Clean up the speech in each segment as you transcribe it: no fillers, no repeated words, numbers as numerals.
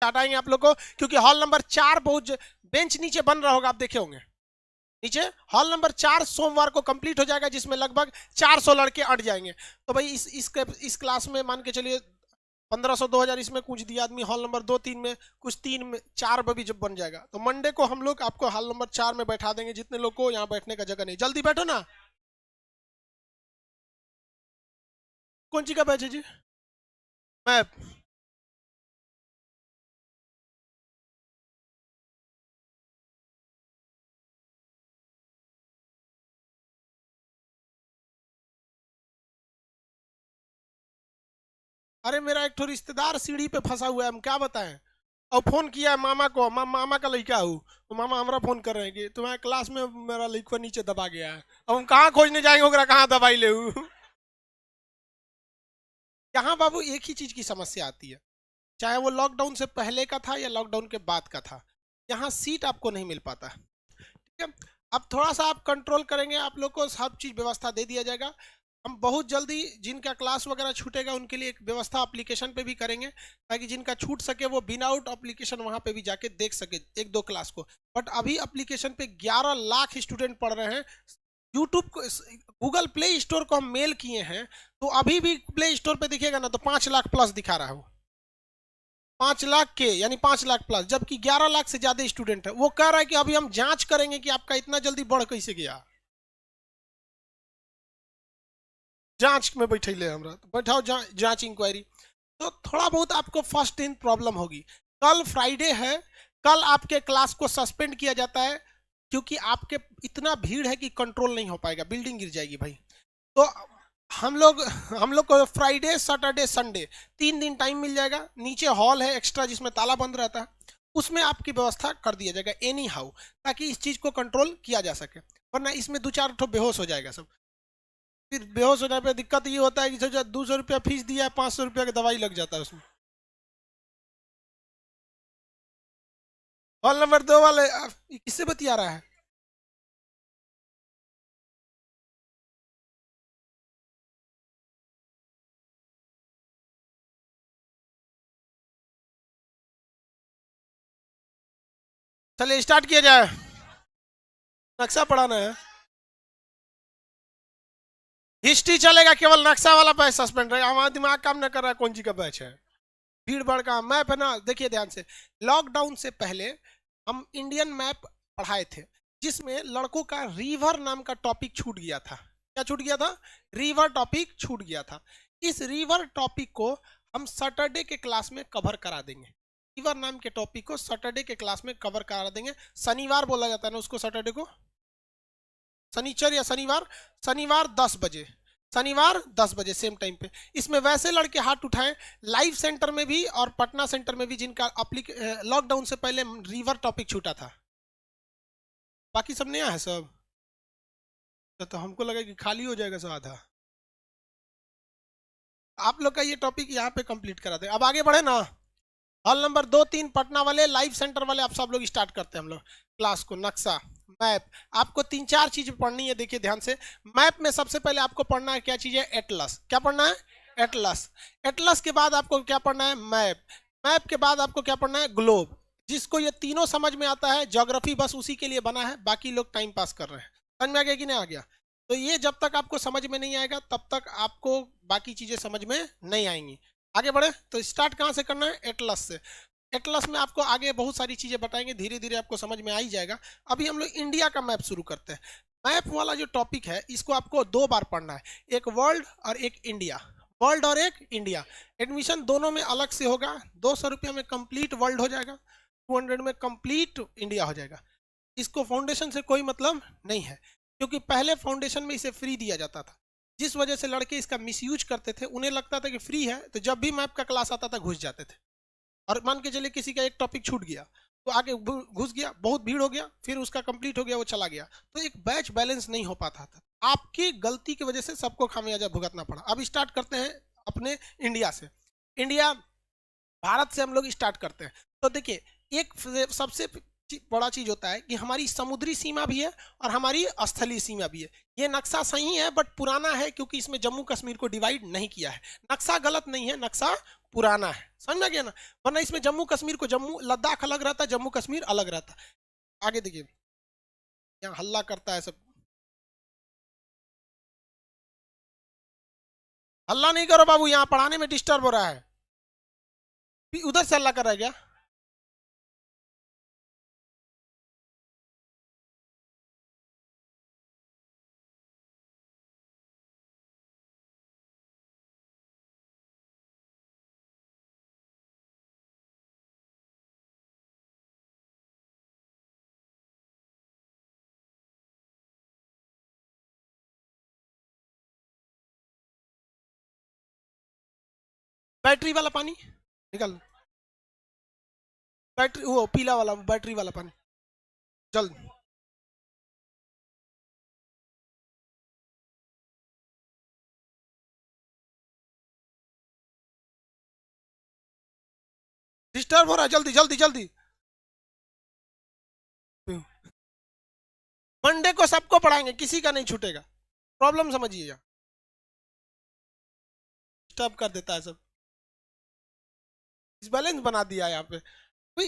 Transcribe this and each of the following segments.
Start आएंगे आप लोग को, क्योंकि हॉल नंबर 4 बहुत बेंच नीचे बन रहा होगा, आप देखे होंगे नीचे। हॉल नंबर 4 सोमवार को कंप्लीट हो जाएगा, जिसमें लगभग 400 लड़के अट जाएंगे। तो भाई इस क्लास में मान के चलिए 1500 2000 इसमें कुछ दिया आदमी, हॉल नंबर 2 3 में कुछ 3 में 4 में भी जब बन जाएगा, तो मंडे को हम लोग आपको हॉल नंबर 4 में बैठा देंगे। जितने लोग को यहाँ बैठने का जगह नहीं, जल्दी बैठो ना। कौन सी का बैच है जी? मैं अरे मेरा एक ठो रिश्तेदार सीढ़ी पे फंसा हुआ है, हम क्या बताएं। और फोन किया है मामा को, मामा का लड़का हूँ, तो मामा हमारा फोन कर रहे हैं कि तुम्हारे क्लास में मेरा लड़का नीचे दबा गया है। अब हम कहाँ खोजने जाएंगे, ओकरा कहाँ दबाई ले। यहाँ बाबू एक ही चीज की समस्या आती है, चाहे वो लॉकडाउन से पहले का था या लॉकडाउन के बाद का था, यहाँ सीट आपको नहीं मिल पाता। ठीक है, अब थोड़ा सा आप कंट्रोल करेंगे, आप लोग को सब चीज व्यवस्था दे दिया जाएगा। हम बहुत जल्दी जिनका क्लास वगैरह छूटेगा उनके लिए एक व्यवस्था एप्लीकेशन पे भी करेंगे, ताकि जिनका छूट सके वो बिना आउट एप्लीकेशन वहां पे भी जाके देख सके एक दो क्लास को। बट अभी एप्लीकेशन पे 11 लाख स्टूडेंट पढ़ रहे हैं। यूट्यूब को, गूगल प्ले स्टोर को हम मेल किए हैं, तो अभी भी प्ले स्टोर पे दिखेगा ना तो 5 लाख प्लस दिखा रहा है वो, 5 लाख के यानी 5 लाख प्लस, जबकि 11 लाख से ज्यादा स्टूडेंट है। वो कह रहा है कि अभी हम जांच करेंगे कि आपका इतना जल्दी बढ़ कैसे गया। जांच में बैठे ले हमरा, तो बैठाओ जांच इंक्वायरी। तो थोड़ा बहुत आपको फर्स्ट दिन प्रॉब्लम होगी। कल फ्राइडे है, कल आपके क्लास को सस्पेंड किया जाता है, क्योंकि आपके इतना भीड़ है कि कंट्रोल नहीं हो पाएगा, बिल्डिंग गिर जाएगी भाई। तो हम लोग को फ्राइडे सैटरडे संडे 3 दिन टाइम मिल जाएगा। नीचे हॉल है एक्स्ट्रा जिसमें ताला बंद रहता है, उसमें आपकी व्यवस्था कर दिया जाएगा एनी हाउ, ताकि इस चीज को कंट्रोल किया जा सके। वरना इसमें 2-4 बेहोश हो जाएगा सब। फिर बेहोश होने पे दिक्कत ये होता है कि 200 रुपया फीस दिया है, 500 रुपया की दवाई लग जाता है उसमें। हॉल नंबर 2 वाले किससे बतिया रहा है? चलिए स्टार्ट किया जाए, नक्शा पढ़ाना है। हिस्ट्री चलेगा, केवल नक्शा वाला बैच सस्पेंड रहेगा। हमारा दिमाग काम न कर रहा है कौन जी का बैच है। भीड़ भाड़ का मैप है ना, देखिए ध्यान से। लॉकडाउन से पहले हम इंडियन मैप पढ़ाए थे, जिसमें लड़कों का रिवर नाम का टॉपिक छूट गया था। क्या छूट गया था? रिवर टॉपिक छूट गया था। इस रिवर टॉपिक को हम सैटरडे के क्लास में कवर करा देंगे। रिवर नाम के टॉपिक को सैटरडे के क्लास में कवर करा देंगे। शनिवार बोला जाता है ना उसको, सैटरडे को शनिचर या शनिवार, शनिवार 10 बजे, शनिवार 10 बजे सेम टाइम पे। इसमें वैसे लड़के हाथ उठाएं लाइव सेंटर में भी और पटना सेंटर में भी जिनका लॉकडाउन से पहले रिवर टॉपिक छूटा था। बाकी सब नया है सब। तो हमको लगा कि खाली हो जाएगा सब आधा। आप लोग का ये टॉपिक यहाँ पे कंप्लीट करा दे। अब आगे बढ़े ना, हॉल नंबर 2 3 पटना वाले लाइव सेंटर वाले आप सब लोग स्टार्ट करते हैं हम लोग क्लास को। नक्शा, मैप, आपको 3-4 चीज पढ़नी है, देखिए ध्यान से। मैप में सबसे पहले आपको पढ़ना है क्या चीज है? एटलस। क्या पढ़ना है? एटलस। एटलस के बाद आपको क्या पढ़ना है? मैप। मैप के बाद आपको क्या पढ़ना है? ग्लोब। जिसको ये तीनों समझ में आता है, ज्योग्राफी बस उसी के लिए बना है, बाकी लोग टाइम पास कर रहे हैं। समझ में आ गया कि नहीं आ गया? तो ये जब तक आपको समझ में नहीं आएगा तब तक आपको बाकी चीजें समझ में नहीं आएंगी। आगे बढ़े तो स्टार्ट कहाँ से करना है? एटलस से। एटलस में आपको आगे बहुत सारी चीजें बताएंगे, धीरे धीरे आपको समझ में आ ही जाएगा। अभी हम लोग इंडिया का मैप शुरू करते हैं। मैप वाला जो टॉपिक है इसको आपको 2 बार पढ़ना है, एक वर्ल्ड और एक इंडिया। वर्ल्ड और एक इंडिया। एडमिशन दोनों में अलग से होगा। 200 रुपया में कंप्लीट वर्ल्ड हो जाएगा, 200 में कंप्लीट इंडिया हो जाएगा। इसको फाउंडेशन से कोई मतलब नहीं है, क्योंकि पहले फाउंडेशन में इसे फ्री दिया जाता था, जिस वजह से लड़के इसका मिसयूज करते थे। उन्हें लगता था कि फ्री है, तो जब भी मैप का क्लास आता था घुस जाते थे। और मान के चलिए किसी का एक टॉपिक छूट गया तो आगे घुस गया, बहुत भीड़ हो गया, फिर उसका कंप्लीट हो गया, वो चला गया, तो एक बैच बैलेंस नहीं हो पाता था। आपकी गलती की वजह से सबको खामियाजा भुगतना पड़ा। अब स्टार्ट करते हैं अपने इंडिया से। इंडिया, भारत से हम लोग स्टार्ट करते हैं। तो देखिए, एक सबसे बड़ा चीज होता है कि हमारी समुद्री सीमा भी है और हमारी स्थलीय सीमा भी है। ये नक्शा सही है बट पुराना है, क्योंकि इसमें जम्मू कश्मीर को डिवाइड नहीं किया है। नक्शा गलत नहीं है, नक्शा पुराना है, समझ में गया ना। वरना इसमें जम्मू कश्मीर को जम्मू लद्दाख अलग रहता, जम्मू कश्मीर अलग रहता। आगे देखिए, यहाँ हल्ला करता है सब। हल्ला नहीं करो बाबू, यहाँ पढ़ाने में डिस्टर्ब हो रहा है। उधर से हल्ला कर रहा है क्या? बैटरी वाला पानी निकल, बैटरी वो पीला वाला बैटरी वाला पानी जल्द। डिस्टर्ब हो रहा है, जल्दी जल्दी जल्दी। मंडे को सबको पढ़ाएंगे, किसी का नहीं छूटेगा। प्रॉब्लम समझिए, डिस्टर्ब कर देता है सब, बैलेंस बना दिया है यहाँ पे। भाई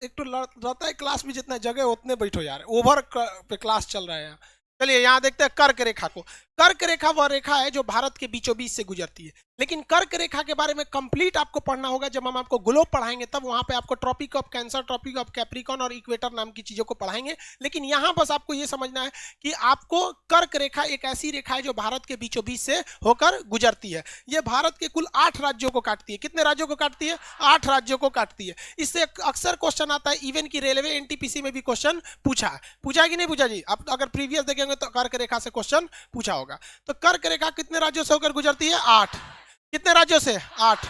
एक तो रहता है क्लास में जितना जगह उतने बैठो यार, ओवर पे क्लास चल रहा है यहाँ। चलिए यहाँ देखते हैं कर्क रेखा को। कर्क रेखा वह रेखा है जो भारत के बीचों बीच से गुजरती है। लेकिन कर्क रेखा के बारे में कंप्लीट आपको पढ़ना होगा जब हम आपको ग्लोब पढ़ाएंगे, तब वहां पे आपको tropic of cancer, tropic of capricorn और इक्वेटर नाम की चीजों को पढ़ाएंगे। लेकिन यहाँ बस आपको ये समझना है कि आपको कर्क रेखा एक ऐसी रेखा है जो भारत के बीचों बीच से होकर गुजरती है। ये भारत के कुल 8 राज्यों को काटती है। कितने राज्यों को काटती है? 8 राज्यों को काटती है। इससे अक्सर क्वेश्चन आता है, इवन की रेलवे एनटीपीसी में भी क्वेश्चन पूछा है कि नहीं पूछा जी? आप अगर प्रीवियस देखेंगे तो कर्क रेखा से क्वेश्चन पूछा होगा। तो कर्क रेखा कितने राज्यों से होकर गुजरती है? 8। कितने राज्यों से? 8।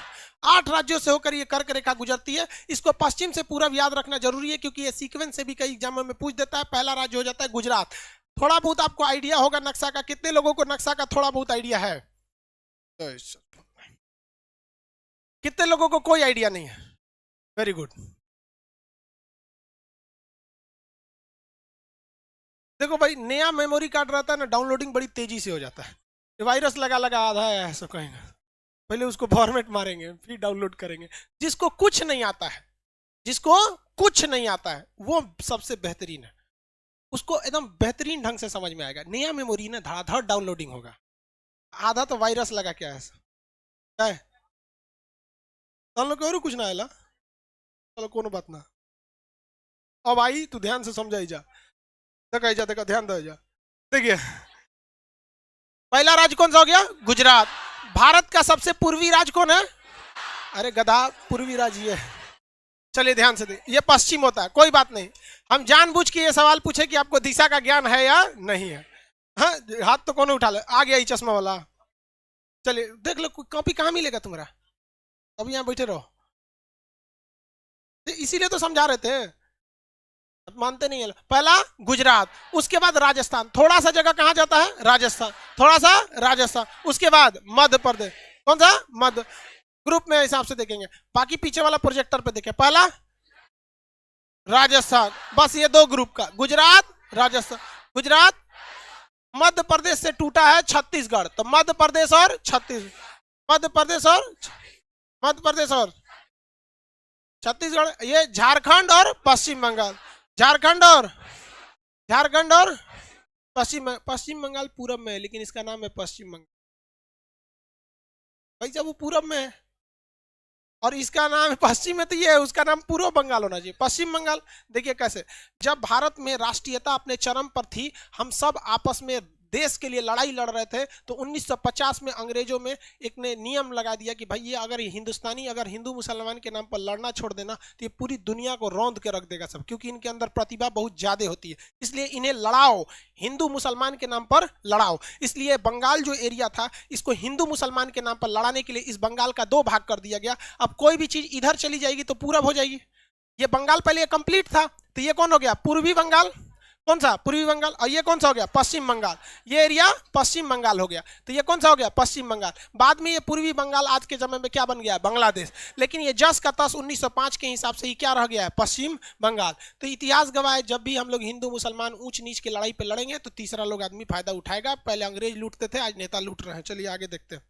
8 राज्यों से होकर ये कर्क रेखा गुजरती है। इसको पश्चिम से पूरब याद रखना जरूरी है, क्योंकि ये सीक्वेंस से भी कई एग्जामों में पूछ देता है। पहला राज्य हो जाता है गुजरात। थोड़ा बहुत आपको आइडिया होगा नक्शा का। कितने लोगों को नक्शा का थोड़ा बहुत आइडिया है? कितने लोगों को कोई आइडिया नहीं है? Very good. देखो भाई, नया मेमोरी कार्ड रहता है ना, डाउनलोडिंग बड़ी तेजी से हो जाता है। वायरस लगा लगा आधा है ऐसा कहेंगे, पहले उसको फॉर्मेट मारेंगे फिर डाउनलोड करेंगे। जिसको कुछ नहीं आता है, जिसको कुछ नहीं आता है वो सबसे बेहतरीन है, उसको एकदम बेहतरीन ढंग से समझ में आएगा। नया मेमोरी ना धड़ाधड़ डाउनलोडिंग होगा, आधा तो वायरस लगा क्या है क्या है। डाउनलोड करो, कुछ ना आएला, चलो कोनो बात ना। अब आई तू ध्यान से समझाई जा, देखा ध्यान दे जा। देखिए पहला राज्य कौन सा हो गया? गुजरात। भारत का सबसे पूर्वी राज्य कौन है? अरे गधा, पूर्वी राज्य ये। चलिए ध्यान से देखिए, ये पश्चिम होता है, कोई बात नहीं। हम जानबूझ के ये सवाल पूछे कि आपको दिशा का ज्ञान है या नहीं है। हाँ, हाथ तो कौन उठा ले, आ गया ये चश्मा वाला। चलिए देख लो, कॉपी कहाँ मिलेगा तुम्हारा, अभी यहाँ बैठे रहो। इसीलिए तो समझा रहे थे, मानते नहीं है। पहला गुजरात, उसके बाद राजस्थान, थोड़ा सा जगह कहां जाता है? राजस्थान, थोड़ा सा राजस्थान। उसके बाद मध्य प्रदेश, कौन सा? मध्य। ग्रुप में हिसाब से देखेंगे, बाकी पीछे वाला प्रोजेक्टर पे देखें। पहला राजस्थान, बस ये 2 ग्रुप का, गुजरात राजस्थान। गुजरात, मध्य प्रदेश से टूटा है छत्तीसगढ़, तो मध्य प्रदेश और छत्तीसगढ़, मध्य प्रदेश और मध्य प्रदेश और छत्तीसगढ़। ये झारखंड और पश्चिम बंगाल, झारखंड और पश्चिम बंगाल पूरब में है, लेकिन इसका नाम है पश्चिम बंगाल। भाई जब वो पूरब में है और इसका नाम है पश्चिम में, तो ये है उसका नाम पूर्व बंगाल होना चाहिए, पश्चिम बंगाल। देखिए कैसे, जब भारत में राष्ट्रीयता अपने चरम पर थी, हम सब आपस में देश के लिए लड़ाई लड़ रहे थे, तो 1950 में अंग्रेजों में एक ने नियम लगा दिया कि भाई ये अगर हिंदुस्तानी अगर हिंदू मुसलमान के नाम पर लड़ना छोड़ देना तो ये पूरी दुनिया को रौंद के रख देगा सब, क्योंकि इनके अंदर प्रतिभा बहुत ज्यादा होती है, इसलिए इन्हें लड़ाओ, हिंदू मुसलमान के नाम पर लड़ाओ। इसलिए बंगाल जो एरिया था, इसको हिंदू मुसलमान के नाम पर लड़ाने के लिए इस बंगाल का 2 भाग कर दिया गया। अब कोई भी चीज इधर चली जाएगी तो पूरब हो जाएगी। ये बंगाल पहले कंप्लीट था, तो ये कौन हो गया? पूर्वी बंगाल। कौन सा? पूर्वी बंगाल। और ये कौन सा हो गया? पश्चिम बंगाल। ये एरिया पश्चिम बंगाल हो गया। तो ये कौन सा हो गया? पश्चिम बंगाल। बाद में ये पूर्वी बंगाल आज के समय में क्या बन गया है? बांग्लादेश। लेकिन ये जस का तस 1905 के हिसाब से ही क्या रह गया है? पश्चिम बंगाल। तो इतिहास गवाह है, जब भी हम लोग हिंदू मुसलमान ऊंच नीच की लड़ाई पे लड़ेंगे तो तीसरा लोग आदमी फायदा उठाएगा। पहले अंग्रेज लूटते थे, आज नेता लूट रहे हैं। चलिए आगे देखते हैं।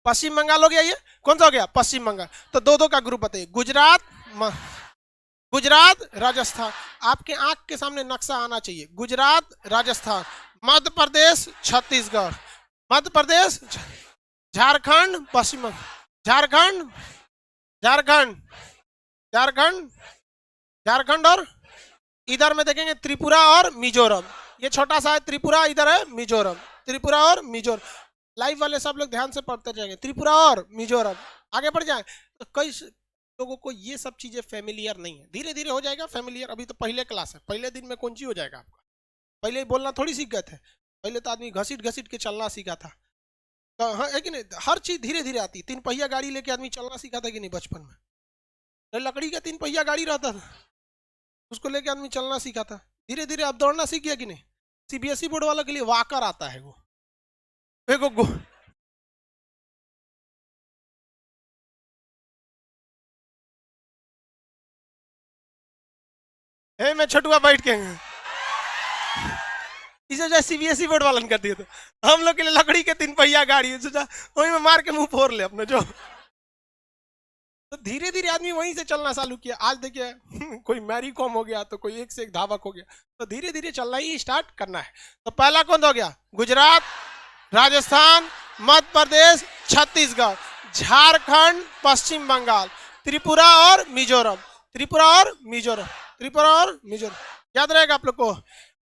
पश्चिम बंगाल हो गया। ये कौन सा हो गया? पश्चिम बंगाल। तो दो दो का ग्रुप बताइए। गुजरात राजस्थान। आपके आंख के सामने नक्शा आना चाहिए। गुजरात राजस्थान, मध्य प्रदेश छत्तीसगढ़, मध्य प्रदेश झारखंड, पश्चिम झारखंड झारखंड झारखंड झारखंड और इधर में देखेंगे त्रिपुरा और मिजोरम। ये छोटा सा है त्रिपुरा, इधर है मिजोरम। त्रिपुरा और मिजोरम। लाइव वाले सब लोग ध्यान से पढ़ते जाएंगे। त्रिपुरा और मिजोरम। आगे बढ़ जाए तो कई लोगों को ये सब चीजें फेमिलियर नहीं है, धीरे धीरे हो जाएगा फेमिलियर। अभी तो पहले क्लास है, पहले दिन में कौन सी हो जाएगा आपका? पहले बोलना थोड़ी सीख गए थे। पहले तो आदमी घसीट घसीट के चलना सीखा था। तो हाँ है कि नहीं? हर चीज धीरे धीरे आती। 3 पहिया गाड़ी लेके आदमी चलना सीखा था कि नहीं बचपन में? लकड़ी का 3 पहिया गाड़ी रहता था, उसको लेके आदमी चलना सीखा था। धीरे धीरे अब दौड़ना सीख गया कि नहीं? सीबीएसई बोर्ड वालों के लिए वाकर आता है वो। मैं छठुआ बैठ के इसे जो सीबीएसई बोर्ड वालन कर दिए। तो हम लोग के लिए लकड़ी के 3 पहिया गाड़ी सोचा वही में मार के मुंह फोड़ ले अपने जो। तो धीरे धीरे आदमी वहीं से चलना चालू किया। आज देखिए कोई मैरी कॉम हो गया तो कोई एक से एक धावक हो गया। तो धीरे धीरे चलना ही स्टार्ट करना है। तो पहला कौन हो गया? गुजरात राजस्थान मध्य प्रदेश छत्तीसगढ़ झारखंड पश्चिम बंगाल त्रिपुरा और मिजोरम। त्रिपुरा और मिजोरम। त्रिपुरा और मिजोरम याद रहेगा आप लोग को।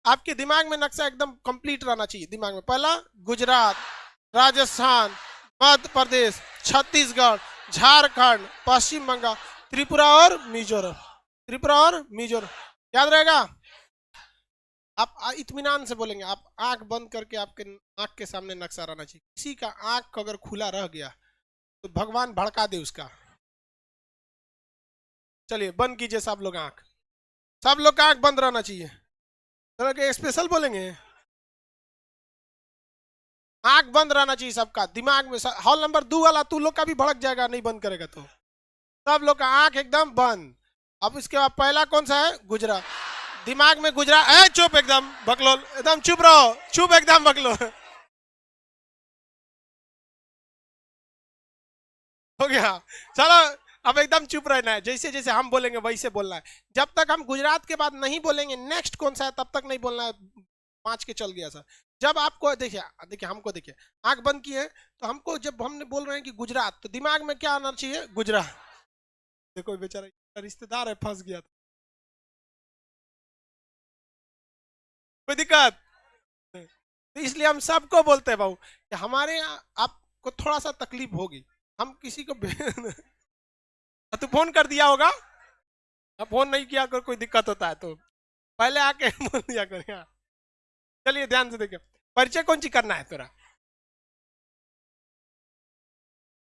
आपके दिमाग में नक्शा एकदम कंप्लीट रहना चाहिए दिमाग में। पहला गुजरात राजस्थान मध्य प्रदेश छत्तीसगढ़ झारखंड पश्चिम बंगाल त्रिपुरा और मिजोरम। त्रिपुरा और मिजोरम याद रहेगा। आप इत्मीनान से बोलेंगे। आप आंख बंद करके आपके आंख के सामने नक्शा रहना चाहिए। किसी का आंख अगर खुला रह गया तो भगवान भड़का दे उसका। चलिए बंद कीजिए सब लोग आंख। सब लोग का आंख बंद रहना चाहिए। चलो के स्पेशल बोलेंगे। आंख बंद रहना चाहिए सबका। दिमाग में हॉल नंबर 2 वाला तू लोग का भी भड़क जाएगा नहीं बंद करेगा तो। सब लोग का आंख एकदम बंद। अब इसके बाद पहला कौन सा है? गुजरात। दिमाग में गुजरात। चुप एकदम बकलोल, एकदम चुप रहो, चुप एकदम बकलोल। हो गया। चलो अब एकदम चुप रहना है। जैसे जैसे हम बोलेंगे वैसे बोलना है। जब तक हम गुजरात के बाद नहीं बोलेंगे नेक्स्ट कौन सा है तब तक नहीं बोलना है। 5 के चल गया सर। जब आपको देखिए देखिए हमको देखिए आंख बंद की है तो हमको जब हमने बोल रहे हैं कि गुजरात तो दिमाग में क्या आना चाहिए? गुजरात। देखो बेचारा रिश्तेदार है फंस गया था। कोई दिक्कत? तो इसलिए हम सबको बोलते हैं भाऊ कि हमारे यहाँ आपको थोड़ा सा तकलीफ होगी। हम किसी को तो फोन कर दिया होगा। फोन नहीं किया अगर कोई दिक्कत होता है तो पहले आके बोल दिया कर। चलिए ध्यान से देखिए। परिचय कौन सी करना है तेरा?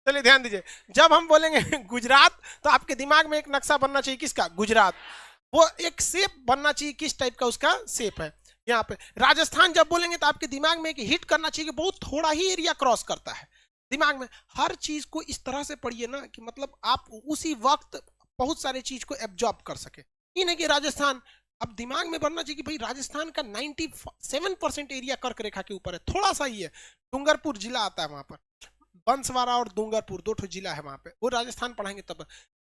चलिए ध्यान दीजिए। जब हम बोलेंगे गुजरात तो आपके दिमाग में एक नक्शा बनना चाहिए। किसका? गुजरात। वो एक शेप बनना चाहिए। किस टाइप का उसका शेप है? यहाँ पे राजस्थान जब बोलेंगे तो आपके दिमाग में एक हिट करना चाहिए कि बहुत थोड़ा ही एरिया क्रॉस करता है। दिमाग में हर चीज को इस तरह से पढ़िए ना कि मतलब आप उसी वक्त बहुत सारे चीज को एब्जॉर्ब कर सके। ये नहीं कि राजस्थान। अब दिमाग में बनना चाहिए कि भाई राजस्थान का 97% एरिया कर्क रेखा के ऊपर है। थोड़ा सा ही है। डूंगरपुर जिला आता है वहां पर। बंसवाड़ा और डूंगरपुर 2 जिला है वहां पे। वो राजस्थान पढ़ाएंगे तब।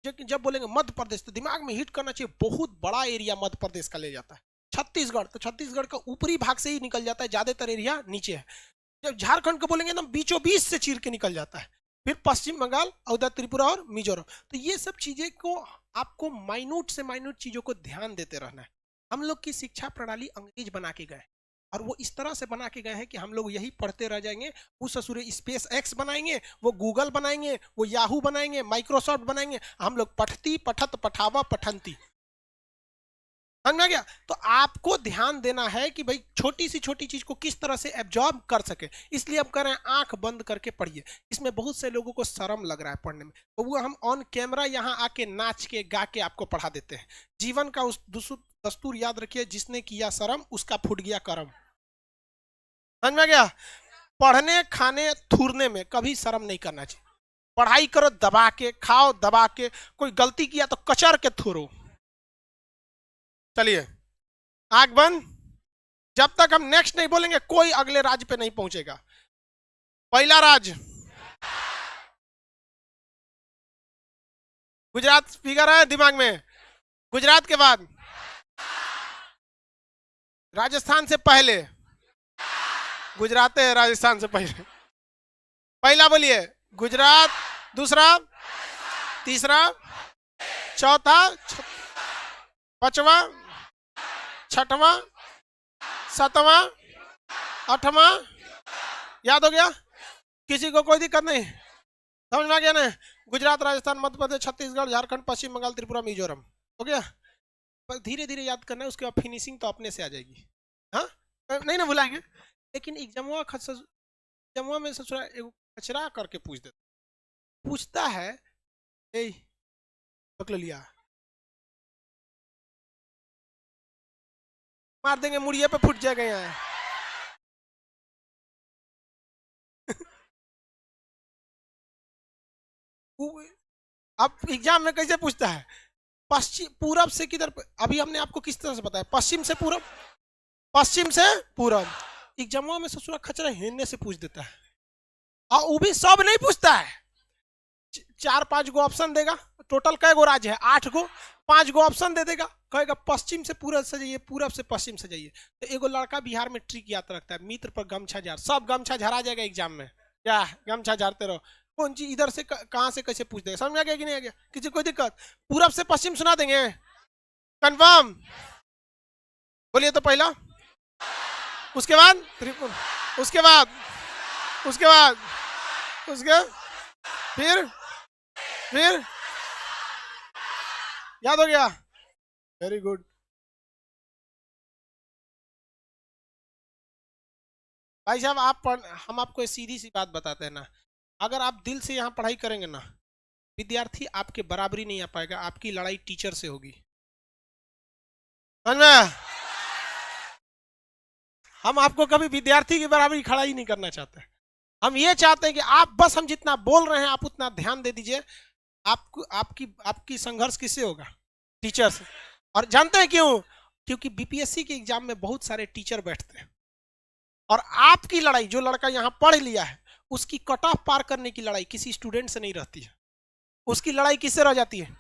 जब बोलेंगे मध्य प्रदेश तो दिमाग में हिट करना चाहिए बहुत बड़ा एरिया मध्य प्रदेश का ले जाता है। छत्तीसगढ़ तो छत्तीसगढ़ का ऊपरी भाग से ही निकल जाता है, ज्यादातर एरिया नीचे है। जब झारखंड को बोलेंगे एकदम बीचों बीच से चीर के निकल जाता है। फिर पश्चिम बंगाल और उधर त्रिपुरा और मिजोरम। तो ये सब चीजें को आपको माइन्यूट से माइन्यूट चीजों को ध्यान देते रहना है। हम लोग की शिक्षा प्रणाली अंग्रेज बना के गए और वो इस तरह से बना के गए हैं कि हम लोग यही पढ़ते रह जाएंगे। वो ससुरे स्पेस एक्स बनाएंगे, वो गूगल बनाएंगे, वो याहू बनाएंगे, माइक्रोसॉफ्ट बनाएंगे। हम लोग पठती पठत पठावा पठंती। समझ में आ गया? तो आपको ध्यान देना है कि भाई छोटी सी छोटी चीज को किस तरह से एब्जॉर्ब कर सके, इसलिए अब कर रहे हैं आंख बंद करके पढ़िए। इसमें बहुत से लोगों को शर्म लग रहा है पढ़ने में, तो वो हम ऑन कैमरा यहाँ आके नाच के गा के आपको पढ़ा देते हैं। जीवन का उस दस्तूर याद रखिए, जिसने किया शर्म उसका फूट गया करम। समझ में आ गया? पढ़ने खाने थूरने में कभी शर्म नहीं करना चाहिए। पढ़ाई करो दबा के, खाओ दबा के, कोई गलती किया तो कचर के थूरो। चलिए आंख बंद। जब तक हम नेक्स्ट नहीं बोलेंगे कोई अगले राज्य पे नहीं पहुंचेगा। पहला राज्य गुजरात फिगर है दिमाग में। गुजरात के बाद राजस्थान से पहले, गुजरात है राजस्थान से पहले। पहला बोलिए गुजरात, दूसरा, तीसरा, चौथा, पांचवा, छठवां, सातवां, आठवां। याद हो गया? किसी को कोई दिक्कत नहीं? समझ में आ गया ना? गुजरात, राजस्थान, मध्य प्रदेश, छत्तीसगढ़, झारखंड, पश्चिम बंगाल, त्रिपुरा, मिजोरम। हो गया? पर धीरे धीरे याद करना है, उसके बाद फिनिशिंग तो अपने से आ जाएगी। हाँ नहीं ना भुलाएंगे। लेकिन एग्जामुआ में ससुरा कचरा करके पूछता है ए पकड़ लिया, मार देंगे मुड़िए पे, फूट जाएगा यहाँ। अब एग्जाम में कैसे पूछता है? पश्चिम पूरब से किधर? अभी हमने आपको किस तरह से बताया, पश्चिम से पूरब, पश्चिम से पूरब। एग्जामों में ससुरा खचरा हिलने से पूछ देता है, और वो भी सब नहीं पूछता है। 4-5 गो ऑप्शन देगा। टोटल कै गो राज्य है? 8 गो। 5 गो ऑप्शन दे देगा, कहेगा पश्चिम से पूरब से जाइए, पूरब से पश्चिम से जाइए। तो एगो लड़का बिहार में ट्रिक याद रखता है, मित्र पर गमछा झाड़। सब गमछा झरा जाएगा एग्जाम में, क्या गमछा झाड़ते रहो। कौन चीज इधर से कहां से कैसे पूछ देगा? समझ में आ गया कि नहीं आ गया? किसी कोई दिक्कत? पूरब से पश्चिम सुना देंगे, कंफर्म? बोलिए तो पहला, उसके बाद त्रिपुरा, उसके बाद उसके फिर याद हो गया? Very good. भाई साहब हम आपको सीधी सी बात बताते हैं ना, अगर आप दिल से यहाँ पढ़ाई करेंगे ना, विद्यार्थी आपके बराबरी नहीं आ पाएगा, आपकी लड़ाई टीचर से होगी। समझ में? हम आपको कभी विद्यार्थी की बराबरी खड़ा ही नहीं करना चाहते। हम ये चाहते हैं कि आप बस, हम जितना बोल रहे हैं आप उतना ध्यान दे दीजिए। आपको आपकी संघर्ष किससे होगा? टीचर से। और जानते हैं क्यों? क्योंकि बीपीएससी के एग्जाम में बहुत सारे टीचर बैठते हैं, और आपकी लड़ाई, जो लड़का यहाँ पढ़ लिया है, उसकी कट ऑफ पार करने की लड़ाई किसी स्टूडेंट से नहीं रहती है। उसकी लड़ाई किससे रह जाती है?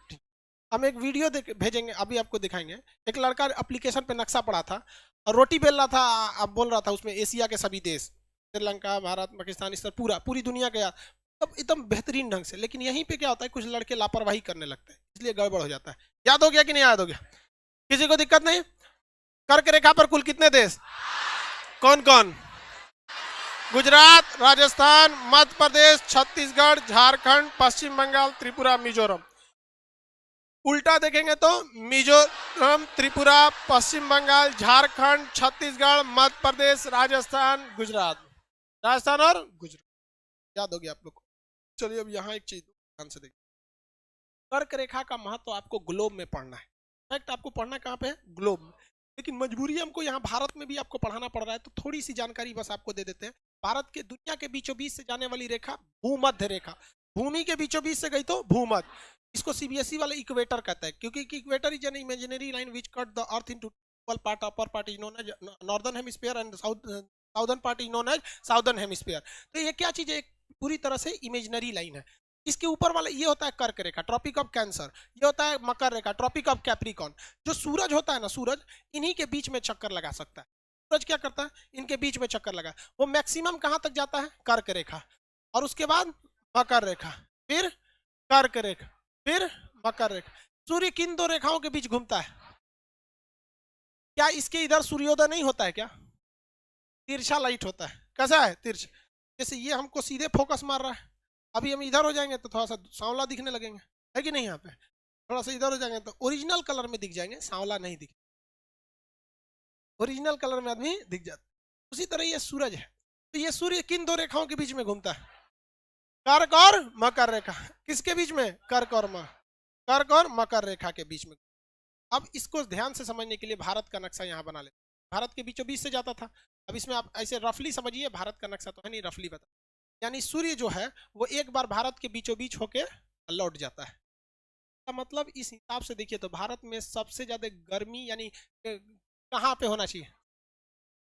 हम एक वीडियो भेजेंगे, अभी आपको दिखाएंगे। एक लड़का एप्लीकेशन पे नक्शा पड़ा था और रोटी बेल रहा था, अब बोल रहा था उसमें एशिया के सभी देश, श्रीलंका, भारत, पाकिस्तान, इस तरह पूरी दुनिया के, तब एकदम बेहतरीन ढंग से। लेकिन यहीं पे क्या होता है, कुछ लड़के लापरवाही करने लगते हैं, इसलिए गड़बड़ हो जाता है। याद हो गया कि नहीं याद हो गया? किसी को दिक्कत नहीं? कर्क रेखा पर कुल कितने देश? कौन कौन? गुजरात, राजस्थान, मध्य प्रदेश, छत्तीसगढ़, झारखंड, पश्चिम बंगाल, त्रिपुरा, मिजोरम। उल्टा देखेंगे तो मिजोरम, त्रिपुरा, पश्चिम बंगाल, झारखंड, छत्तीसगढ़, मध्य प्रदेश, राजस्थान, गुजरात। राजस्थान और गुजरात। याद हो गया आप लोग को? चलिए अब यहाँ एक चीज ध्यान से देखिए। कर्क रेखा का महत्व आपको ग्लोब में पढ़ना है। फैक्ट आपको पढ़ना कहाँ पे है? ग्लोब में। लेकिन मजबूरी हमको यहाँ भारत में भी आपको पढ़ाना पड़ रहा है, तो थोड़ी सी जानकारी बस आपको दे देते हैं। भारत के दुनिया के बीचों बीच से जाने वाली रेखा भूमध्य रेखा, भूमि के बीचों बीच से गई तो भूमध्य। इसको सीबीएसई वाले इक्वेटर कहता है, क्योंकि equator is an imaginary line which cut the earth into equal part. Upper part is known as northern hemisphere and southern part is known as southern hemisphere. तो ये क्या चीज है? पूरी तरह से इमेजिनरी लाइन है। इसके ऊपर वाला ये होता है कर्क रेखा, ट्रॉपिक ऑफ कैंसर। ये होता है मकर रेखा, ट्रॉपिक ऑफ कैप्रिकॉन। जो सूरज होता है ना, सूरज इन्हीं के बीच में चक्कर लगा सकता है। सूरज क्या करता है? इनके बीच में चक्कर लगा। वो मैक्सिमम कहां तक जाता है? कर्क रेखा, और उसके बाद मकर रेखा, फिर कर्क रेखा, फिर मकर रेखा। सूर्य किन दो रेखाओं के बीच घूमता है? क्या इसके इधर सूर्योदय नहीं होता है क्या? तिरछा लाइट होता है। कैसा है? तिरछा। जैसे ये हमको सीधे फोकस मार रहा है, अभी हम इधर हो जाएंगे तो थोड़ा सा सांवला दिखने लगेंगे, है कि नहीं? यहाँ पे थोड़ा सा इधर हो जाएंगे तो ओरिजिनल कलर में दिख जाएंगे, सांवला नहीं दिख। ओरिजिनल कलर में आदमी दिख जाता है। उसी तरह ये सूरज है, तो ये सूर्य किन दो रेखाओं के बीच में घूमता है? कर्क और मकर रेखा। किसके बीच में? कर्क और मकर रेखा के बीच में। अब इसको ध्यान से समझने के लिए भारत का नक्शा यहाँ बना लेते हैं। भारत के बीचों बीच से जाता था, अब इसमें आप ऐसे रफली समझिए, भारत का नक्शा तो है नहीं, रफली बता, यानी सूर्य जो है वो एक बार भारत के बीचों बीच होके लौट जाता है। का मतलब इस हिसाब से देखिए तो भारत में सबसे ज्यादा गर्मी यानी कहाँ पे होना चाहिए?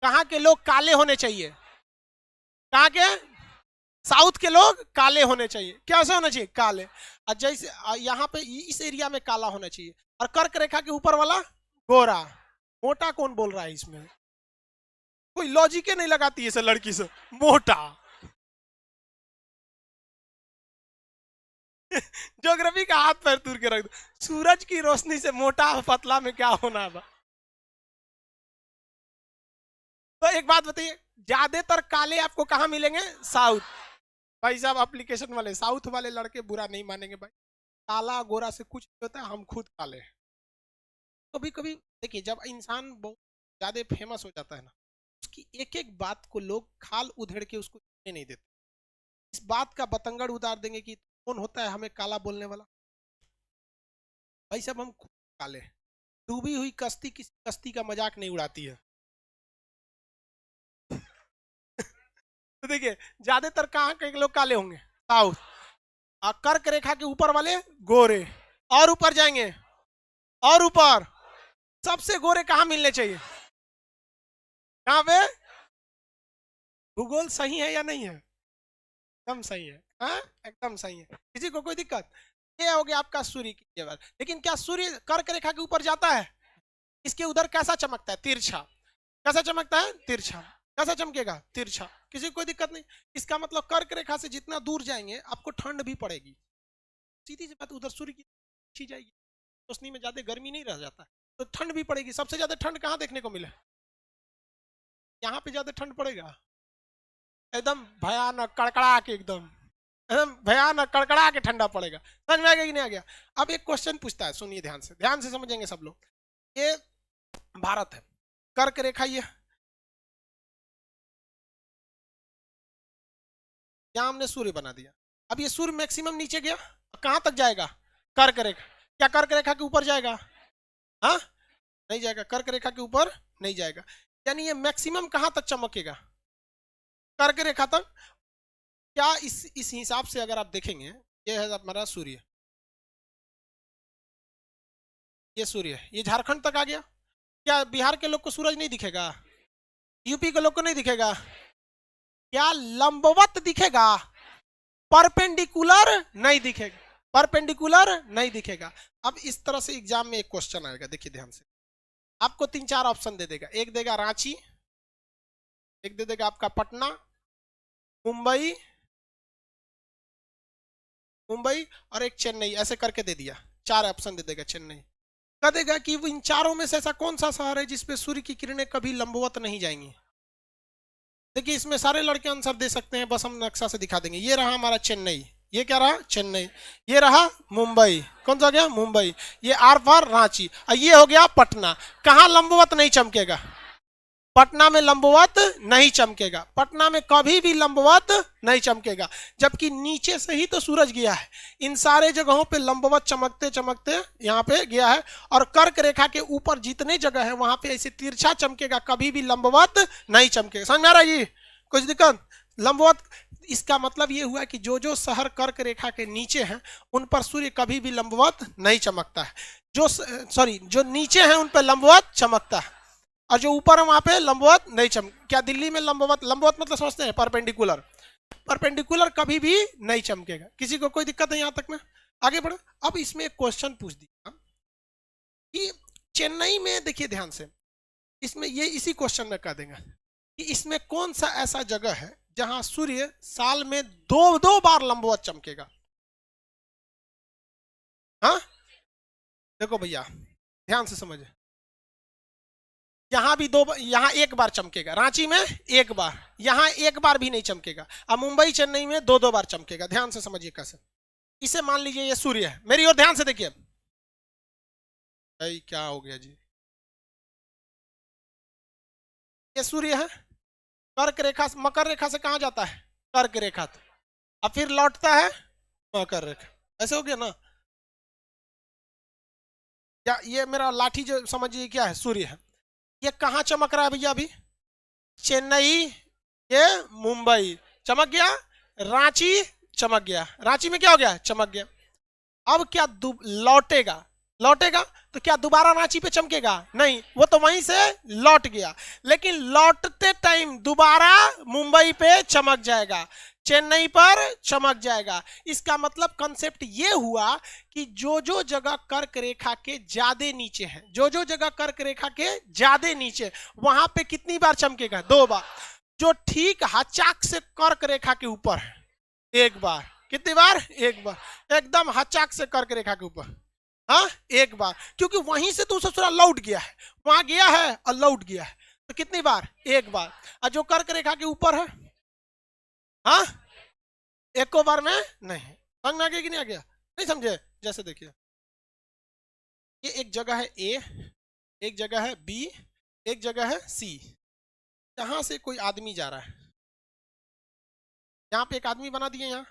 कहाँ के लोग काले होने चाहिए? कहाँ के? साउथ के लोग काले होने चाहिए। कैसे होना चाहिए? काले। और जैसे यहाँ पे इस एरिया में काला होना चाहिए, और कर्क रेखा के ऊपर वाला गोरा। मोटा कौन बोल रहा है इसमें? कोई लॉजिक नहीं लगाती है लड़की से, मोटा। ज्योग्राफी का हाथ पैर तूर के रख दो, सूरज की रोशनी से मोटा पतला में क्या होना है? तो एक बात बताइए, ज्यादातर काले आपको कहाँ मिलेंगे? साउथ। भाई साहब एप्लीकेशन वाले साउथ वाले लड़के बुरा नहीं मानेंगे भाई, काला गोरा से कुछ नहीं होता, हम खुद काले हैं। कभी कभी देखिए जब इंसान बहुत ज्यादा फेमस हो जाता है ना, उसकी एक एक बात को लोग खाल उधेड़ के उसको नहीं देते। इस बात का बतंगड़ उतार देंगे कि कौन होता है हमें काला बोलने वाला? भाई साहब हम खुद काले हैं। डूबी हुई कश्ती किसी कश्ती का मजाक नहीं उड़ाती है। तो देखिए ज्यादातर कहाँ के लोग काले होंगे? साउथ। और कर्क रेखा के ऊपर वाले गोरे, और ऊपर जाएंगे और ऊपर सबसे गोरे कहाँ मिलने चाहिए? कहाँ पे? भूगोल सही है या नहीं है? एकदम सही है, हाँ एकदम सही है। किसी को कोई दिक्कत? ये हो गया आपका सूर्य की केवल। लेकिन क्या सूर्य कर्क रेखा के ऊपर जाता है? इसके उधर कैसा चमकता है? तिरछा। कैसा चमकता है? तिरछा। कैसा चमकेगा? तिरछा। किसी को कोई दिक्कत नहीं। इसका मतलब कर्क रेखा से जितना दूर जाएंगे आपको ठंड भी पड़ेगी। सीधी सी बात, उधर सूर्य की अच्छी जाएगी, रोशनी में ज्यादा गर्मी नहीं रह जाता, तो ठंड भी पड़ेगी। सबसे ज्यादा ठंड कहाँ देखने को मिले? यहाँ पे ज्यादा ठंड पड़ेगा, एकदम भयानक कड़कड़ा के, एकदम एकदम भयानक कड़कड़ा के ठंडा पड़ेगा। समझ में आ गया कि नहीं आ गया? अब एक क्वेश्चन पूछता है, सुनिए ध्यान से समझेंगे सब लोग। ये भारत है, कर्क रेखा ये, यहाँ हमने सूर्य बना दिया। अब ये सूर्य मैक्सिमम नीचे गया, कहां तक जाएगा? कर्क रेखा। क्या कर्क रेखा के ऊपर जाएगा? हाँ नहीं जाएगा, कर्क रेखा के ऊपर नहीं जाएगा। यानी ये मैक्सिमम कहां तक चमकेगा? कर्क रेखा तक। क्या इस हिसाब से अगर आप देखेंगे, ये है हमारा सूर्य, ये सूर्य, ये झारखंड तक आ गया। क्या बिहार के लोग को सूरज नहीं दिखेगा? यूपी के लोग को नहीं दिखेगा? क्या लंबवत दिखेगा? परपेंडिकुलर नहीं दिखेगा, परपेंडिकुलर नहीं दिखेगा। अब इस तरह से एग्जाम में एक क्वेश्चन आएगा, देखिए ध्यान से। आपको 3-4 ऑप्शन दे देगा, एक देगा रांची, एक दे देगा आपका पटना, मुंबई, और एक चेन्नई, ऐसे करके दे दिया। 4 ऑप्शन दे देगा चेन्नई। कह देगा कि इन चारों में से ऐसा कौन सा शहर है जिसपे सूर्य की किरणें कभी लंबवत नहीं जाएंगी? देखिए इसमें सारे लड़के आंसर दे सकते हैं, बस हम नक्शा से दिखा देंगे। ये रहा हमारा चेन्नई, ये क्या रहा? चेन्नई। ये रहा मुंबई, कौन सा गया? मुंबई। ये आर पार रांची, और ये हो गया पटना। कहाँ लंबवत नहीं चमकेगा? पटना में लंबवत नहीं चमकेगा, पटना में कभी भी लंबवत नहीं चमकेगा, जबकि नीचे से ही तो सूरज गया है। इन सारे जगहों पे लंबवत चमकते चमकते यहाँ पे गया है, और कर्क रेखा के ऊपर जितने जगह है वहां पे ऐसे तिरछा चमकेगा, कभी भी लंबवत नहीं चमकेगा। समझ में आ रहा है? ये कुछ दिक्कत? लंबवत, इसका मतलब ये हुआ कि जो जो शहर कर्क रेखा के नीचे हैं उन पर सूर्य कभी भी लंबवत नहीं चमकता है। जो नीचे हैं उन पर लंबवत चमकता है, और जो ऊपर है वहां पे लंबवत नहीं चमक। क्या दिल्ली में लंबवत मतलब समझते हैं? परपेंडिकुलर। परपेंडिकुलर कभी भी नहीं चमकेगा। किसी को कोई दिक्कत है यहाँ तक में? आगे बढ़ो। अब इसमें एक क्वेश्चन पूछ दिया कि चेन्नई में, देखिए ध्यान से, इसमें ये इसी क्वेश्चन में कह देंगे कि इसमें कौन सा ऐसा जगह है जहां सूर्य साल में दो बार लंबवत चमकेगा? हाँ देखो भैया ध्यान से समझे, यहाँ भी यहाँ एक बार चमकेगा, रांची में एक बार, यहाँ एक बार भी नहीं चमकेगा, अब मुंबई चेन्नई में दो बार चमकेगा। ध्यान से समझिए कैसे। इसे मान लीजिए ये सूर्य है, मेरी ओर ध्यान से देखिए। क्या हो गया जी? ये सूर्य है, कर्क रेखा मकर रेखा से कहां जाता है, कर्क रेखा, अब फिर लौटता है मकर रेखा, ऐसे हो गया ना। या ये मेरा लाठी जो समझिए क्या है, सूर्य है, ये कहाँ चमक रहा है भैया अभी, चेन्नई, ये मुंबई चमक गया, रांची चमक गया, रांची में क्या हो गया, चमक गया। अब क्या लौटेगा, लौटेगा तो क्या दोबारा रांची पे चमकेगा, नहीं, वो तो वहीं से लौट गया, लेकिन लौटते टाइम दोबारा मुंबई पे चमक जाएगा, चेन्नई पर चमक जाएगा। इसका मतलब कंसेप्ट ये हुआ कि जो जो जगह कर्क रेखा के ज्यादा नीचे है, जो जो जगह कर्क रेखा के ज्यादा नीचे, वहां पे कितनी बार चमकेगा, 2 बार। जो ठीक हचाक से कर्क रेखा के ऊपर है, 1 बार। कितनी बार, 1 बार, एकदम हचाक से कर्क रेखा के ऊपर, हाँ 1 बार, क्योंकि वहीं से तो ससुरा लौट गया है, वहां गया है और लौट गया है, तो कितनी बार, 1 बार। और जो कर्क रेखा के ऊपर है, हाँ 1 बार में नहीं, समझ में आ गया कि नहीं आ गया, नहीं समझे। जैसे देखिए, ये एक जगह है ए, एक जगह है बी, एक जगह है सी, यहां से कोई आदमी जा रहा है, यहाँ पे एक आदमी बना दिए यहाँ,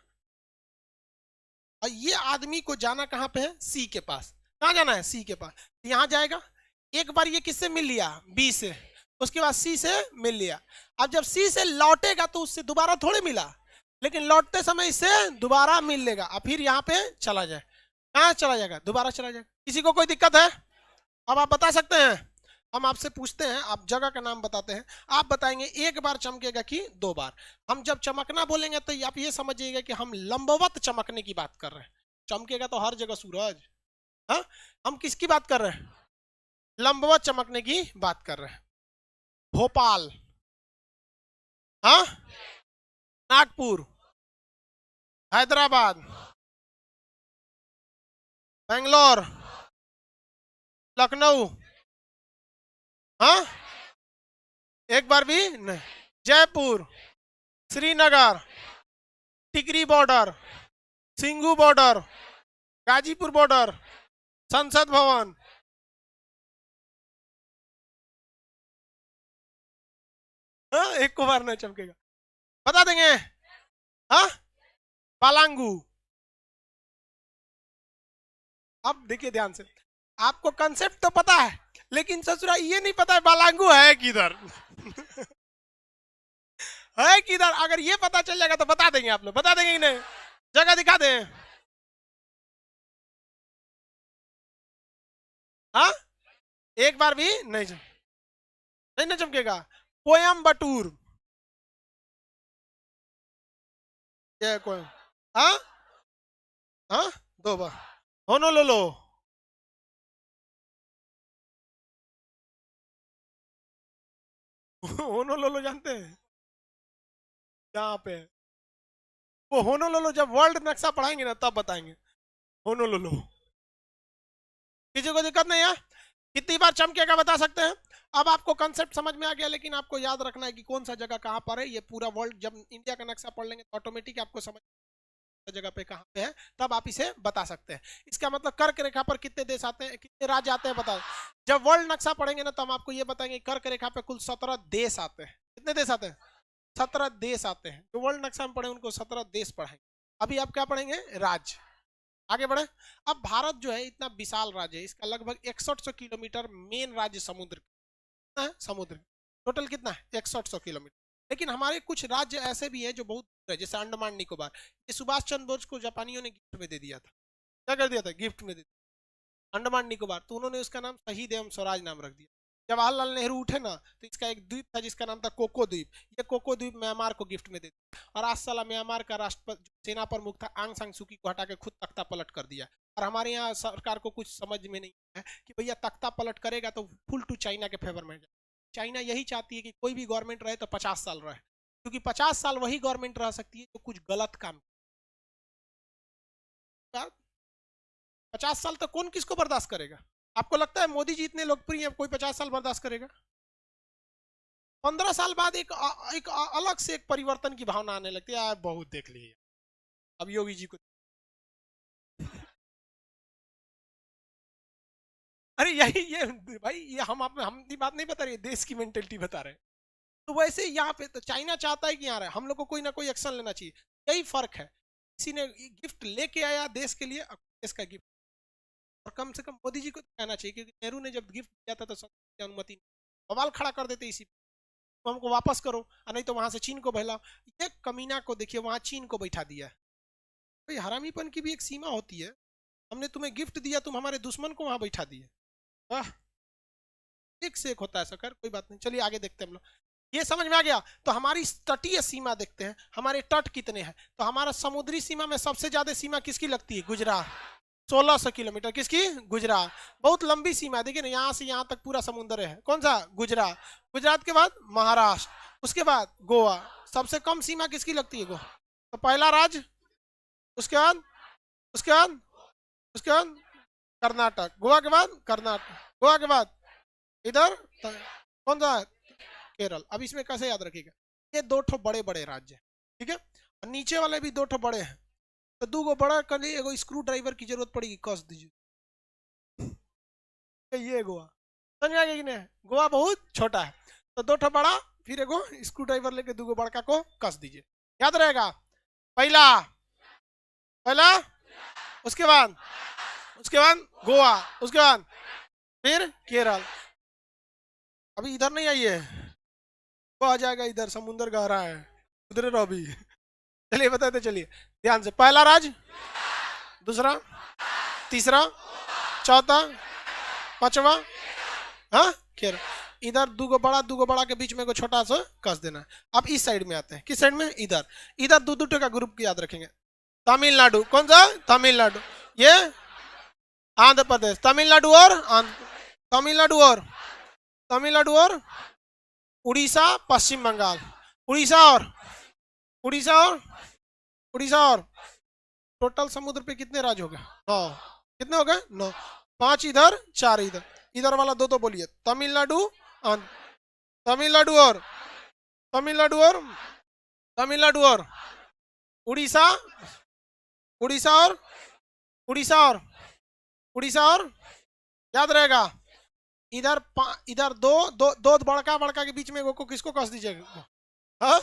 और ये आदमी को जाना कहाँ पे है, सी के पास, कहाँ जाना है, सी के पास, यहाँ जाएगा। एक बार ये किससे मिल लिया, बी से, उसके बाद सी से मिल लिया। अब जब सी से लौटेगा तो उससे दोबारा थोड़े मिला, लेकिन लौटते समय इससे दोबारा मिल लेगा, अब फिर यहाँ पे चला जाए, कहाँ चला जाएगा, दोबारा चला जाएगा। किसी को कोई दिक्कत है, अब आप बता सकते हैं, हम आपसे पूछते हैं, आप जगह का नाम बताते हैं, आप बताएंगे 1 बार चमकेगा कि 2 बार। हम जब चमकना बोलेंगे तो आप ये समझिएगा कि हम लंबवत चमकने की बात कर रहे हैं, चमकेगा तो हर जगह सूरज, हाँ, हम किसकी बात कर रहे हैं, लंबवत चमकने की बात कर रहे हैं। भोपाल, हाँ, नागपुर, हैदराबाद, बेंगलोर, लखनऊ, हाँ 1 बार भी नहीं, Jaipur, Srinagar, Tikri border, Singhu border, Ghazipur border, Sansad Bhavan, हाँ 1 बार नहीं चमकेगा, बता देंगे, हाँ बालांगू। अब देखिए ध्यान से, आपको कंसेप्ट तो पता है, लेकिन ससुरा ये नहीं पता है बालांगू है किधर है किधर। अगर ये पता चल जाएगा तो बता देंगे, आप लोग बता देंगे कि नहीं, जगह दिखा दें, हाँ 1 बार भी नहीं नहीं, नहीं चमकेगा। कोयम्बटूर, ये कोई, हाँ हाँ 2 बार। होनोलुलु, होनोलुलु जानते हैं, यहाँ पे वो होनोलुलु जब वर्ल्ड नक्शा पढ़ाएंगे ना तब बताएंगे, होनोलुलु। किसी को दिक्कत नहीं है, कितनी बार चमकेगा बता सकते हैं। अब आपको कंसेप्ट समझ में आ गया, लेकिन आपको याद रखना है कि कौन सा जगह कहाँ पर है। ये पूरा वर्ल्ड जब इंडिया का नक्शा पढ़ लेंगे तो ऑटोमेटिक आपको समझ जगह पे कहाँ पे है, तब आप इसे बता सकते हैं। इसका मतलब कर्क रेखा पर कितने देश आते हैं, कितने राज्य आते हैं बता। जब वर्ल्ड नक्शा पढ़ेंगे ना तो हम आपको ये बताएंगे कर्क रेखा पे कुल 17 देश आते हैं। कितने देश आते हैं, 17 देश आते हैं। जो वर्ल्ड नक्शा में पढ़े उनको 17 देश पढ़ेंगे। अभी आप क्या पढ़ेंगे, राज्य। आगे बढ़े। अब भारत जो है इतना विशाल राज्य है, इसका लगभग 6100 किलोमीटर मेन राज्य समुद्र है, समुद्र टोटल कितना है 6100 किलोमीटर। लेकिन हमारे कुछ राज्य ऐसे भी है जो बहुत दूर है, जैसे अंडमान निकोबार। ये सुभाष चंद्र बोस को जापानियों ने गिफ्ट में दे दिया था, क्या कर दिया था, गिफ्ट में दे दिया अंडमान निकोबार। तो उन्होंने उसका नाम शहीद एवं स्वराज नाम रख दिया। जवाहरलाल नेहरू उठे ना तो इसका एक द्वीप था जिसका नाम था कोको द्वीप। ये कोको द्वीप म्यांमार को गिफ्ट में दे दिया। और आज साला म्यांमार का राष्ट्रपति सेना प्रमुख था आंग सांग सुकी को हटा के खुद तख्ता पलट कर दिया। और हमारे यहाँ सरकार को कुछ समझ में नहीं है कि भैया तख्ता पलट करेगा तो फुल टू चाइना के फेवर में जाए। चाइना यही चाहती है कि कोई भी गवर्नमेंट रहे तो 50 साल रहे, क्योंकि 50 साल वही गवर्नमेंट रह सकती है जो कुछ गलत काम। 50 साल तक कौन किसको बर्दाश्त करेगा। आपको लगता है मोदी जी इतने लोकप्रिय हैं, कोई 50 साल बर्दाश्त करेगा। 15 साल बाद एक अलग से एक परिवर्तन की भावना आने लगती है, यार बहुत देख लिए अब योगी जी को। अरे यही ये भाई, ये हम बात नहीं बता रहे, देश की मेंटेलिटी बता रहे हैं। तो वैसे यहाँ पे तो चाइना चाहता है कि यहाँ रहे, हम लोग को कोई ना कोई एक्शन लेना चाहिए। यही फर्क है, किसी ने गिफ्ट लेके आया देश के लिए, देश का गिफ्ट, और कम से कम मोदी जी को कहना चाहिए, क्योंकि नेहरू ने जब गिफ्ट दिया था तो सबकी अनुमति, बवाल खड़ा कर देते इसी, तो हमको वापस करो, और नहीं तो वहां से चीन को भेला। ये कमीना को देखिए, वहां चीन को बैठा दिया। भाई हरामीपन की भी एक सीमा होती है, हमने तुम्हें गिफ्ट दिया, तुम हमारे दुश्मन को वहां बैठा दिए। वाह, एक से एक होता है सकर, कोई बात नहीं, चलिए आगे देखते हैं हम लोग। ये समझ में आ गया। तो हमारी तटीय सीमा देखते हैं, हमारे तट कितने हैं। तो हमारा समुद्री सीमा में सबसे ज्यादा सीमा किसकी लगती है? गुजरात, 1600 किलोमीटर। किसकी? गुजरात। बहुत लंबी सीमा है, देखिए ना, यहाँ से यहाँ तक पूरा समुद्र है। कौन सा? गुजरात। गुजरात के बाद महाराष्ट्र, उसके बाद गोवा। सबसे कम सीमा किसकी लगती है? गोवा। तो पहला राज्य, उसके बाद उसके बाद उसके बाद कर्नाटक, गोवा के बाद कर्नाटक, गोवा के बाद इधर कौन सा? केरल। अब इसमें कैसे याद रखिएगा, ये दो ठो बड़े बड़े राज्य हैं, ठीक है, और नीचे वाले भी दो ठो बड़े हैं। तो दो गो बड़ा कर लिए, एगो स्क्रू ड्राइवर की जरूरत पड़ेगी, कस दीजिए। ये गोवा, समझ आ गया कि नहीं? गोवा बहुत छोटा है, तो दो ठो बड़ा, फिर एगो स्क्रू ड्राइवर लेके दो गो बड़का को कस दीजिए, याद रहेगा। पहला पहला, उसके बाद गोवा, उसके बाद फिर केरल। अभी इधर नहीं आइए, वो आ जाएगा इधर, समुद्र गहरा है, उधर रहो अभी। चलिए बताते चलिए ध्यान से। पहला राज्य, दूसरा, तीसरा, चौथा, पांचवा, हाँ केरल। इधर दो बड़ा के बीच में को छोटा सा कस देना है। अब इस साइड में आते हैं, किस साइड में? इधर। इधर दो का ग्रुप याद रखेंगे। तमिलनाडु, कौन सा? तमिलनाडु। ये आंध्र प्रदेश। तमिलनाडु और उड़ीसा, पश्चिम बंगाल। उड़ीसा और टोटल समुद्र पे कितने राज्य हो गए? 9। कितने हो गए? 9। 5 इधर, 4 इधर। इधर वाला दो बोलिए। तमिलनाडु और उड़ीसा और याद रहेगा। इधर दो बड़का के बीच में को किसको कस दीजिएगा? हाँ,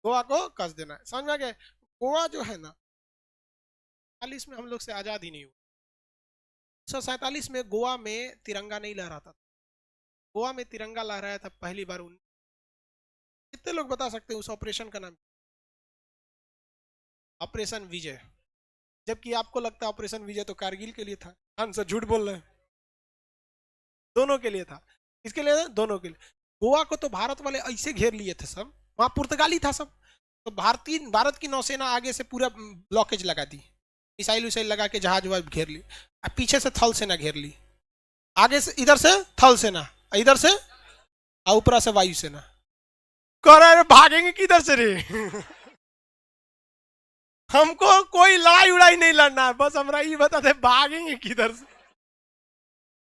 गोवा को कस देना है। समझ में आ गया? गोवा जो है ना, 47 में हम लोग से आजाद ही नहीं हुआ। 1947 में गोवा में तिरंगा नहीं लहराता था। गोवा में तिरंगा लहराया था पहली बार। कितने लोग बता सकते हैं उस ऑपरेशन का नाम? ऑपरेशन विजय। जबकि आपको लगता है ऑपरेशन विजय तो कारगिल के लिए था। आंसर झूठ बोल रहे हैं, दोनों के लिए था। किसके लिए था? दोनों के लिए। गोवा को तो भारत वाले ऐसे घेर लिए थे सब, वहां पुर्तगाली था सब, तो भारत की नौसेना आगे से पूरा ब्लॉकेज लगा दी, मिसाइल लगा के जहाज वहाज घेर ली, पीछे से थल सेना घेर ली, आगे से इधर से थल सेना, इधर से ऊपर से वायु सेना। कह रहे भागेंगे किधर से रे? हमको कोई लड़ाई उड़ाई नहीं लड़ना है, बस हमरा ये बता दे भागेंगे किधर से।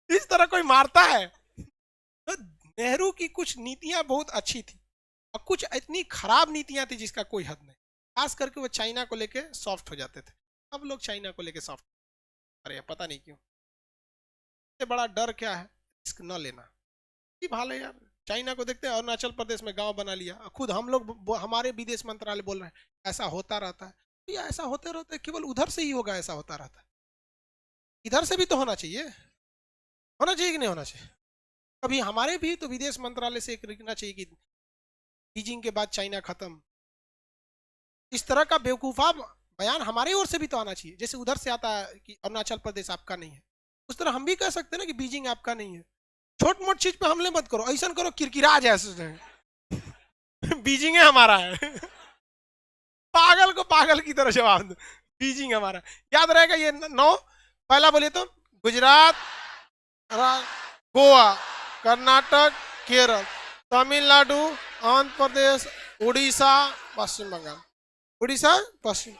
इस तरह कोई मारता है? तो नेहरू की कुछ नीतियां बहुत अच्छी थी और कुछ इतनी खराब नीतियां थी जिसका कोई हद नहीं। खास करके वो चाइना को लेके सॉफ्ट हो जाते थे। अब लोग चाइना को लेके सॉफ्ट, अरे पता नहीं क्यों। सबसे बड़ा डर क्या है? रिस्क न लेना। भाले यार, चाइना को देखते हैं, अरुणाचल प्रदेश में गांव बना लिया। खुद हम लोग, हमारे विदेश मंत्रालय बोल रहे हैं ऐसा होता रहता है। तो ऐसा होते रहते केवल उधर से ही होगा, ऐसा होता रहता है। इधर से भी तो होना चाहिए कि नहीं होना चाहिए? कभी हमारे भी तो विदेश मंत्रालय से एक लिखना चाहिए कि बीजिंग के बाद चाइना खत्म। इस तरह का बेवकूफा बयान हमारी ओर से भी तो आना चाहिए। जैसे उधर से आता है कि अरुणाचल प्रदेश आपका नहीं है, उस तरह हम भी कह सकते हैं ना कि बीजिंग आपका नहीं है। छोट मोट चीज पे हमले मत करो, ऐसा करो किरकिरा जैसे बीजिंग है हमारा है। पागल को पागल की तरह जवाब दो, बीजिंग हमारा। याद रहेगा ये 9। पहला बोलिए तो गुजरात, गोवा, कर्नाटक, केरल, तमिलनाडु, आंध्र प्रदेश, उड़ीसा, पश्चिम बंगाल। उड़ीसा, पश्चिम।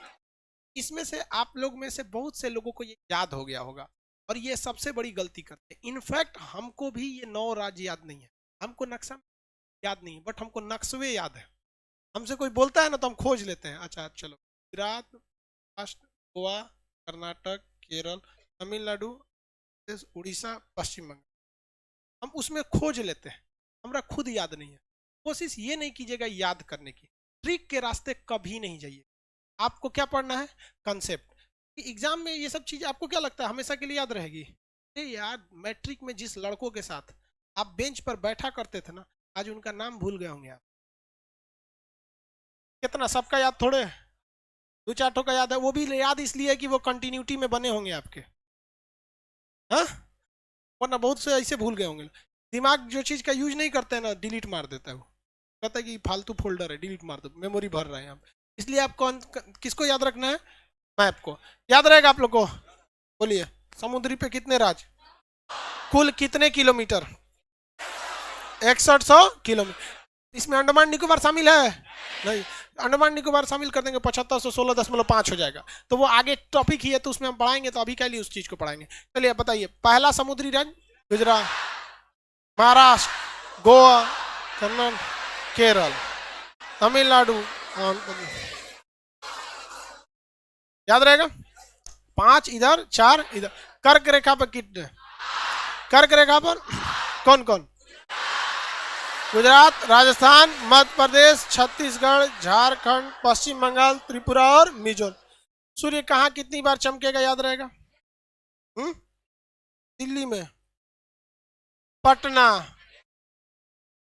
इसमें से आप लोग में से बहुत से लोगों को ये याद हो गया होगा, और ये सबसे बड़ी गलती करते हैं। इनफैक्ट हमको भी ये 9 राज्य याद नहीं है, हमको नक्शा याद नहीं है, बट हमको नक्शे याद है। हमसे कोई बोलता है ना तो हम खोज लेते हैं। अच्छा चलो, गुजरात, महाराष्ट्र, गोवा, कर्नाटक, केरल, तमिलनाडु, उड़ीसा, पश्चिम बंगाल, हम उसमें खोज लेते हैं। हमरा खुद याद नहीं है। कोशिश ये नहीं कीजिएगा याद करने की, ट्रिक के रास्ते कभी नहीं जाइए। आपको क्या पढ़ना है? कंसेप्ट। एग्जाम में ये सब चीज आपको क्या लगता है हमेशा के लिए याद रहेगी? यार मैट्रिक में जिस लड़कों के साथ आप बेंच पर बैठा करते थे ना, आज उनका नाम भूल गए होंगे आप। कितना सबका याद थोड़े, दो चार ठो का याद है, वो भी याद इसलिए है कि वो कंटिन्यूटी में बने होंगे आपके, हाँ, वरना बहुत से ऐसे भूल गए होंगे। दिमाग जो चीज का यूज नहीं करते हैं ना, डिलीट मार देता है, वो कहता है कि फालतू फोल्डर है, डिलीट मार दो, मेमोरी भर रहे हैं आप। इसलिए आप कौन किसको याद रखना है? मैप को। याद रहेगा आप लोग को? बोलिए, समुद्री पे कितने राज्य, कुल कितने किलोमीटर? 6100 किलोमीटर। इसमें अंडमान निकोबार शामिल है? नहीं, अंडमान निकोबार शामिल कर देंगे 7516.5 हो जाएगा। तो वो आगे टॉपिक ही है, तो उसमें हम पढ़ाएंगे, तो अभी के लिए उस चीज को पढ़ाएंगे। चलिए बताइए, पहला समुद्री राज्य गुजरात, महाराष्ट्र, गोवा, कर्नाटक, केरल, तमिलनाडु, याद रहेगा? 5 इधर, 4 इधर। कर्क रेखा पर कितने? कर्क रेखा पर कौन कौन? गुजरात, राजस्थान, मध्य प्रदेश, छत्तीसगढ़, झारखंड, पश्चिम बंगाल, त्रिपुरा और मिजोरम। सूर्य कहाँ कितनी बार चमकेगा याद रहेगा? दिल्ली में, पटना,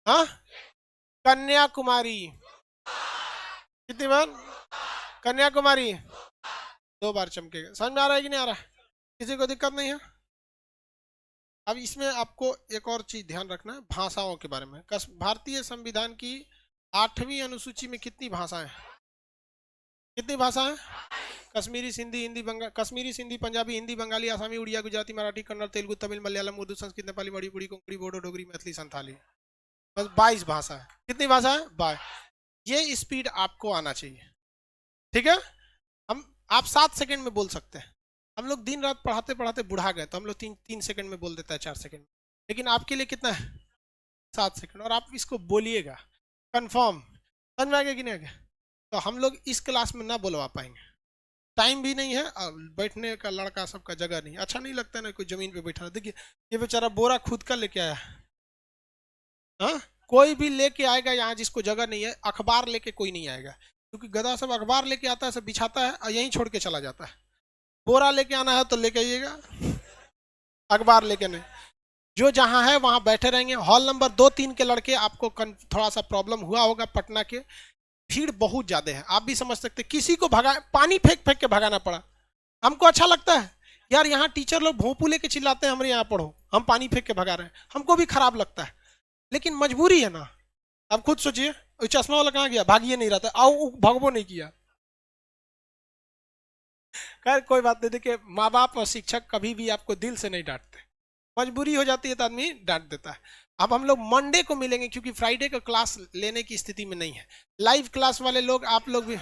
हाँ, कन्याकुमारी, कितनी बार? कन्याकुमारी 2 बार चमकेगा। समझ में आ रहा है कि नहीं आ रहा है? किसी को दिक्कत नहीं है? अब इसमें आपको एक और चीज ध्यान रखना है, भाषाओं के बारे में। भारतीय संविधान की 8वीं अनुसूची में कितनी भाषाएं? कितनी भाषाएं? कश्मीरी, सिंधी, हिंदी, कश्मीरी, सिंधी, पंजाबी, हिंदी, बंगाली, आसामी, उड़िया, गुजराती, मराठी, कन्नड़, तेलुगु, तमिल, मलयालम, उर्दू, संस्कृत, नेपाली, मणिपुरी, कोंकणी, बोडो, डोगरी, मैथिली, संथाली। बस 22 भाषा है। कितनी भाषा है? 22। ये स्पीड आपको आना चाहिए, ठीक है? आप 7 सेकंड में बोल सकते हैं। हम लोग दिन रात पढ़ाते पढ़ाते बुढ़ा गए, तो हम लोग 3 सेकंड में बोल देता है, 4 सेकंड में। लेकिन आपके लिए कितना है? 7 सेकंड। और आप इसको बोलिएगा कंफर्म। समझ में आ गया कि नहीं आ गया? तो हम लोग इस क्लास में ना बोलवा पाएंगे, टाइम भी नहीं है, और बैठने का लड़का सबका जगह नहीं। अच्छा नहीं लगता ना कोई जमीन पे बैठा। देखिए ये बेचारा बोरा खुद का लेके आया, हाँ, कोई भी लेके आएगा यहाँ जिसको जगह नहीं है। अखबार लेके कोई नहीं आएगा, क्योंकि गधा सब अखबार लेके आता है, सब बिछाता है और यहीं छोड़ के चला जाता है। बोरा लेके आना है तो लेके आइएगा, अखबार लेके नहीं। जो जहां है वहां बैठे रहेंगे। हॉल नंबर 2-3 के लड़के, आपको थोड़ा सा प्रॉब्लम हुआ होगा, पटना के भीड़ बहुत ज्यादा है, आप भी समझ सकते। किसी को भगा, पानी फेंक फेंक के भगाना पड़ा। हमको अच्छा लगता है यार, यहाँ टीचर लोग भोंपू लेके चिल्लाते हैं, हमारे यहाँ पढ़ो, हम पानी फेंक के भगा रहे हैं, हमको भी खराब लगता है, लेकिन मजबूरी है ना। अब खुद सोचिए, चश्मा वाला कहाँ गया? भागिए नहीं रहता, आओ भगवो नहीं किया। खैर कोई बात नहीं। देखिए, माँ बाप और शिक्षक कभी भी आपको दिल से नहीं डांटते, मजबूरी हो जाती है तो आदमी डांट देता है। अब हम लोग मंडे को मिलेंगे, क्योंकि फ्राइडे का क्लास लेने की स्थिति में नहीं है। लाइव क्लास वाले लोग, आप लोग भी,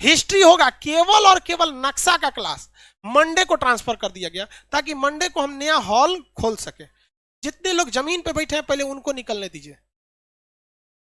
हिस्ट्री होगा केवल और केवल नक्शा का क्लास मंडे को ट्रांसफर कर दिया गया, ताकि मंडे को हम नया हॉल खोल सके। जितने लोग जमीन पे बैठे हैं पहले उनको निकलने दीजिए।